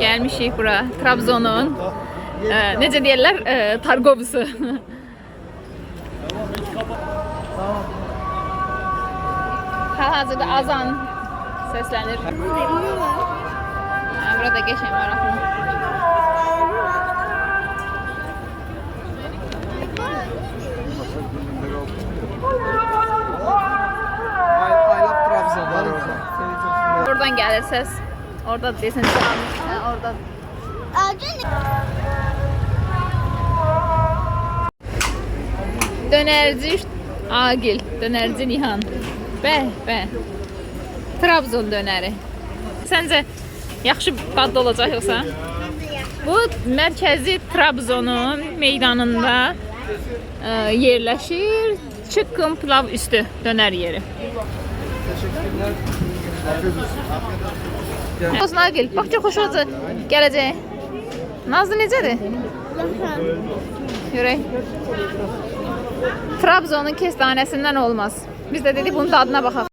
gəlmişik bura. Trabzonun necə deyirlər, Targovisi. Hal-hazırda azan səslənir. Burada geçen maraqlı. Oradan gəlir səs. Orada desən orada. Dönerci Agil, dönerci Nihan. Bəh. Trabzon dönəri. Səncə yaxşı dadlı olacaq yoxsa? Bu mərkəzi Trabzonun meydanında yerləşir. Chicken pilav üstü dönər yeri. Olsun Agil, bax çox xoş olacaq. Gələcək. Nazlı necədir? Görək. Trabzonun kestanəsindən olmaz. Biz də dedik bunun dadına baxaq.